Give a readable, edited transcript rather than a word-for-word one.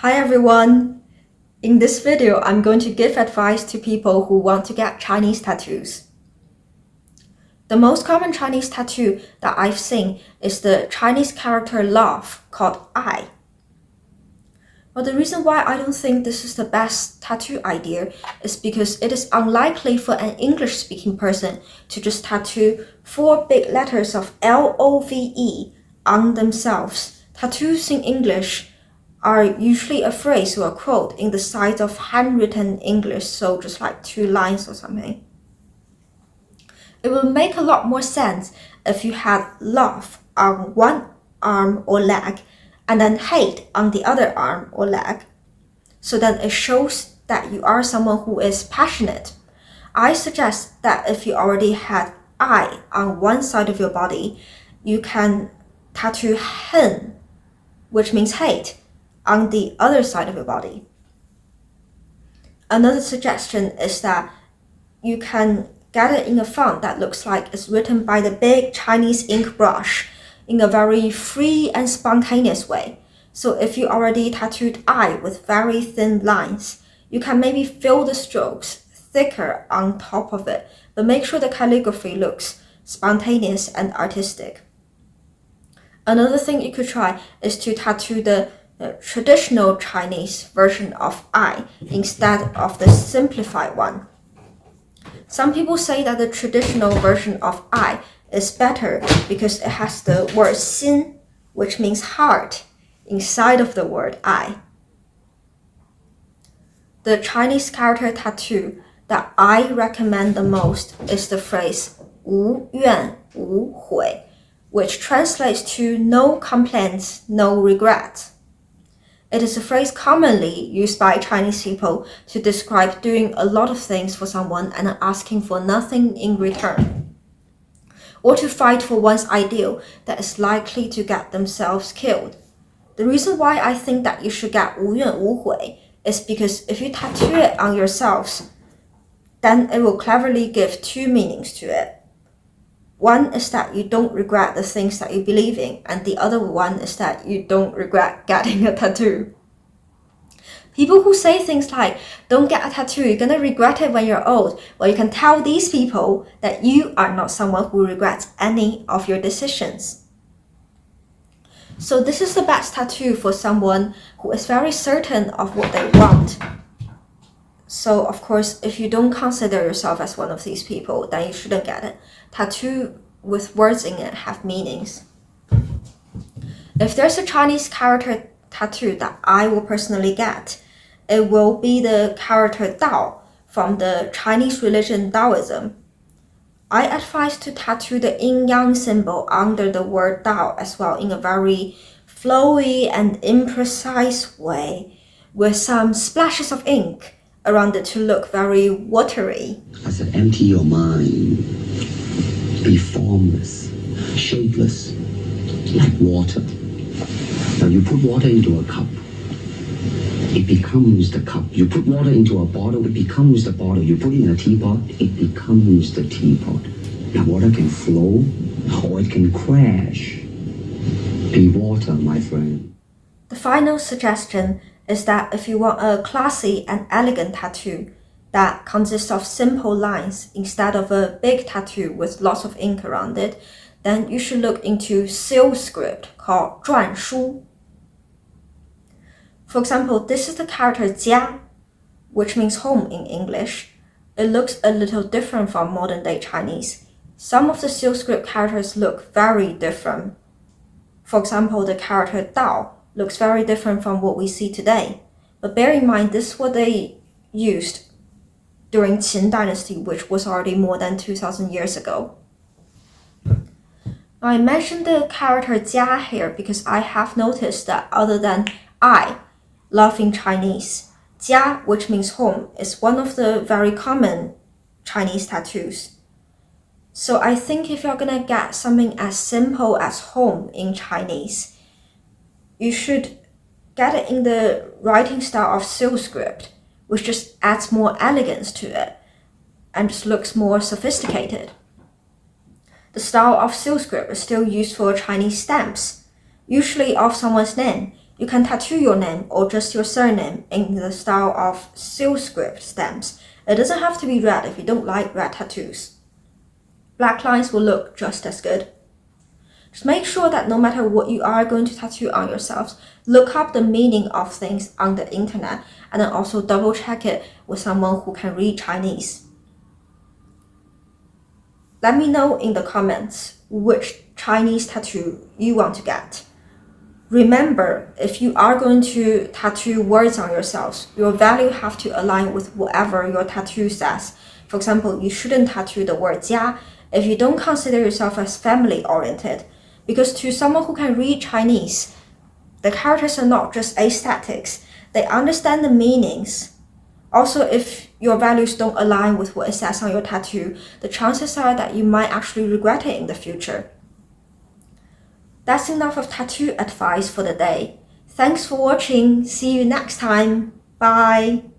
Hi everyone! In this video, I'm going to give advice to people who want to get Chinese tattoos. The most common Chinese tattoo that I've seen is the Chinese character love called I. But the reason why I don't think this is the best tattoo idea is because it is unlikely for an English-speaking person to just tattoo 4 big letters of LOVE on themselves. Tattoos in English are usually a phrase or a quote in the size of handwritten English, so just like 2 lines or something. It would make a lot more sense if you had love on one arm or leg and then hate on the other arm or leg. So then it shows that you are someone who is passionate. I suggest that if you already had I on one side of your body, you can tattoo hen, which means hate, on the other side of your body. Another suggestion is that you can get it in a font that looks like it's written by the big Chinese ink brush in a very free and spontaneous way. So if you already tattooed I with very thin lines, you can maybe fill the strokes thicker on top of it, but make sure the calligraphy looks spontaneous and artistic. Another thing you could try is to tattoo the traditional Chinese version of I instead of the simplified one. Some people say that the traditional version of I is better because it has the word xin, which means heart, inside of the word I. The Chinese character tattoo that I recommend the most is the phrase 无怨无悔, which translates to no complaints, no regrets. It is a phrase commonly used by Chinese people to describe doing a lot of things for someone and asking for nothing in return, or to fight for one's ideal that is likely to get themselves killed. The reason why I think that you should get 无怨无悔 is because if you tattoo it on yourselves, then it will cleverly give 2 meanings to it. One is that you don't regret the things that you believe in, and the other one is that you don't regret getting a tattoo. People who say things like, don't get a tattoo, you're gonna regret it when you're old, well, you can tell these people that you are not someone who regrets any of your decisions. So this is the best tattoo for someone who is very certain of what they want. So of course, if you don't consider yourself as one of these people, then you shouldn't get it. Tattoo with words in it have meanings. If there's a Chinese character tattoo that I will personally get, it will be the character Dao from the Chinese religion Taoism. I advise to tattoo the yin-yang symbol under the word Dao as well in a very flowy and imprecise way, with some splashes of ink around it to look very watery. I said, empty your mind. Be formless, shapeless, like water. Now you put water into a cup, it becomes the cup. You put water into a bottle, it becomes the bottle. You put it in a teapot, it becomes the teapot. Now water can flow or it can crash. Be water, my friend. The final suggestion is that if you want a classy and elegant tattoo that consists of simple lines instead of a big tattoo with lots of ink around it, then you should look into seal script called 篆书. For example, this is the character 家, which means home in English. It looks a little different from modern day Chinese. Some of the seal script characters look very different. For example, the character 道 looks very different from what we see today. But bear in mind, this is what they used during Qin Dynasty, which was already more than 2,000 years ago. Now, I mentioned the character 家 here because I have noticed that other than I, love in Chinese, 家, which means home, is one of the very common Chinese tattoos. So I think if you're gonna get something as simple as home in Chinese, you should get it in the writing style of seal script, which just adds more elegance to it and just looks more sophisticated. The style of seal script is still used for Chinese stamps, usually of someone's name. You can tattoo your name or just your surname in the style of seal script stamps. It doesn't have to be red if you don't like red tattoos. Black lines will look just as good. Just make sure that no matter what you are going to tattoo on yourselves, look up the meaning of things on the internet and then also double check it with someone who can read Chinese. Let me know in the comments which Chinese tattoo you want to get. Remember, if you are going to tattoo words on yourselves, your value have to align with whatever your tattoo says. For example, you shouldn't tattoo the word 家 if you don't consider yourself as family-oriented. Because to someone who can read Chinese, the characters are not just aesthetics, they understand the meanings. Also, if your values don't align with what it says on your tattoo, the chances are that you might actually regret it in the future. That's enough of tattoo advice for the day. Thanks for watching. See you next time. Bye.